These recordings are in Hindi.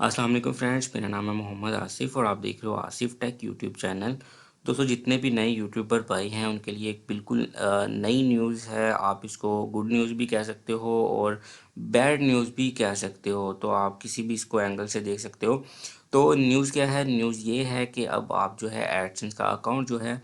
अस्सलाम वालेकुम फ्रेंड्स, मेरा नाम है मोहम्मद आसिफ और आप देख रहे हो आसिफ टेक यूट्यूब चैनल। दोस्तों, जितने भी नए यूट्यूबर भाई हैं उनके लिए एक बिल्कुल नई न्यूज़ है। आप इसको गुड न्यूज़ भी कह सकते हो और बैड न्यूज़ भी कह सकते हो, तो आप किसी भी इसको एंगल से देख सकते हो। तो न्यूज़ क्या है? न्यूज़ ये है कि अब आप जो है एडसेंस का अकाउंट जो है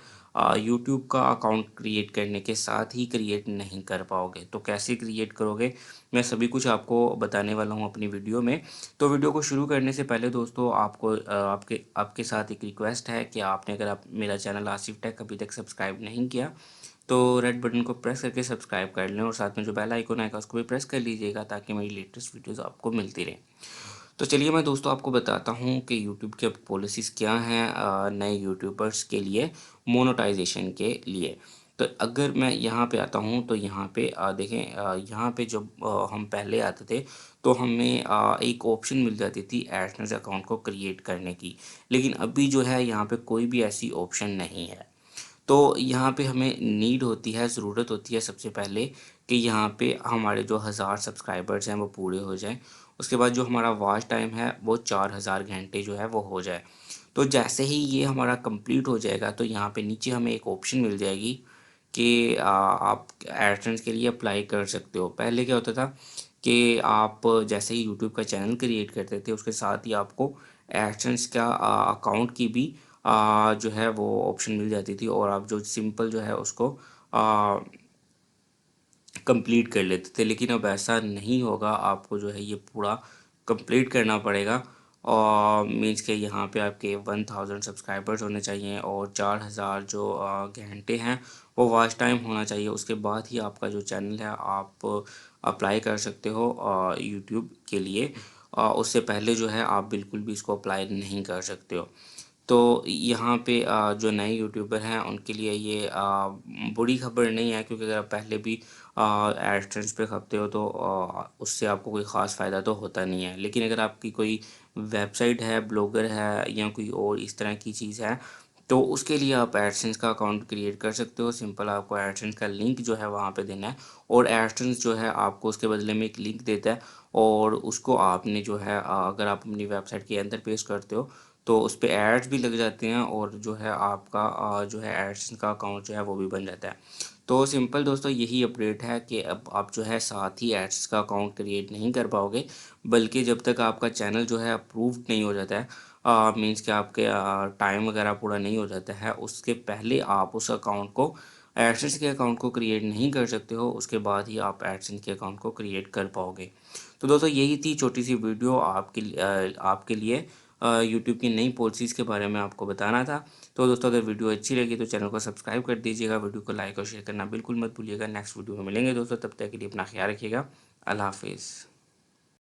यूट्यूब का अकाउंट क्रिएट करने के साथ ही क्रिएट नहीं कर पाओगे। तो कैसे क्रिएट करोगे, मैं सभी कुछ आपको बताने वाला हूँ अपनी वीडियो में। तो वीडियो को शुरू करने से पहले दोस्तों, आपको आपके आपके साथ एक रिक्वेस्ट है कि आपने अगर आप मेरा चैनल आसिफ टेक अभी तक सब्सक्राइब नहीं किया तो रेड बटन को प्रेस करके सब्सक्राइब कर लें और साथ में जो बेल आइकन आएगा उसको भी प्रेस कर लीजिएगा ताकि मेरी लेटेस्ट वीडियोस आपको मिलती रहें। तो चलिए मैं दोस्तों आपको बताता हूँ कि यूट्यूब के पॉलिसीज़ क्या हैं नए यूट्यूबर्स के लिए, मोनेटाइजेशन के लिए। तो अगर मैं यहाँ पे आता हूँ तो यहाँ पे देखें, यहाँ पे जब हम पहले आते थे तो हमें एक ऑप्शन मिल जाती थी एडसेंस अकाउंट को क्रिएट करने की। लेकिन अभी जो है यहाँ पे कोई भी ऐसी ऑप्शन नहीं है। तो यहाँ पे हमें नीड होती है, ज़रूरत होती है सबसे पहले कि यहाँ पे हमारे जो 1000 सब्सक्राइबर्स हैं वो पूरे हो जाएँ। उसके बाद जो हमारा वॉच टाइम है वो 4000 घंटे जो है वो हो जाए। तो जैसे ही ये हमारा कंप्लीट हो जाएगा तो यहाँ पे नीचे हमें एक ऑप्शन मिल जाएगी कि आप एडसेंस के लिए अप्लाई कर सकते हो। पहले क्या होता था कि आप जैसे ही यूट्यूब का चैनल क्रिएट करते थे उसके साथ ही आपको एडसेंस का अकाउंट की भी जो है वो ऑप्शन मिल जाती थी और आप जो सिंपल जो है उसको कंप्लीट कर लेते थे। लेकिन अब ऐसा नहीं होगा, आपको जो है ये पूरा कंप्लीट करना पड़ेगा और मीन्स के यहाँ पे आपके 1000 सब्सक्राइबर्स होने चाहिए और 4000 जो घंटे हैं वो वॉच टाइम होना चाहिए। उसके बाद ही आपका जो चैनल है आप अप्लाई कर सकते हो यूट्यूब के लिए। उससे पहले जो है आप बिल्कुल भी इसको अप्लाई नहीं कर सकते हो। तो यहाँ पे जो नए यूट्यूबर हैं उनके लिए ये बुरी खबर नहीं है, क्योंकि अगर आप पहले भी एडसेंस पे खपते हो तो उससे आपको कोई ख़ास फ़ायदा तो होता नहीं है। लेकिन अगर आपकी कोई वेबसाइट है, ब्लॉगर है या कोई और इस तरह की चीज़ है तो उसके लिए आप एडसेंस का अकाउंट क्रिएट कर सकते हो। सिंपल आपको एडसेंस का लिंक जो है वहाँ पे देना है और एडसेंस जो है आपको उसके बदले में एक लिंक देता है और उसको आपने जो है अगर आप अपनी वेबसाइट के अंदर पेस्ट करते हो तो उस पे एड्स भी लग जाते हैं और जो है आपका जो है एडसेंस का अकाउंट जो है वो भी बन जाता है। तो सिंपल दोस्तों यही अपडेट है कि अब आप जो है साथ ही एडसेंस का अकाउंट क्रिएट नहीं कर पाओगे, बल्कि जब तक आपका चैनल जो है अप्रूव्ड नहीं हो जाता है, मीन्स कि आपके टाइम वगैरह पूरा नहीं हो जाता है, उसके पहले आप उस अकाउंट को एडसेंस के अकाउंट को क्रिएट नहीं कर सकते हो। उसके बाद ही आप एडसेंस के अकाउंट को क्रिएट कर पाओगे। तो दोस्तों यही थी छोटी सी वीडियो आपके लिए यूट्यूब की नई पॉलिसीज़ के बारे में आपको बताना था। तो दोस्तों अगर वीडियो अच्छी लगी तो चैनल को सब्सक्राइब कर दीजिएगा, वीडियो को लाइक और शेयर करना बिल्कुल मत भूलिएगा। नेक्स्ट वीडियो में मिलेंगे दोस्तों, तब तक के लिए अपना ख्याल रखिएगा। अल्लाह हाफिज़।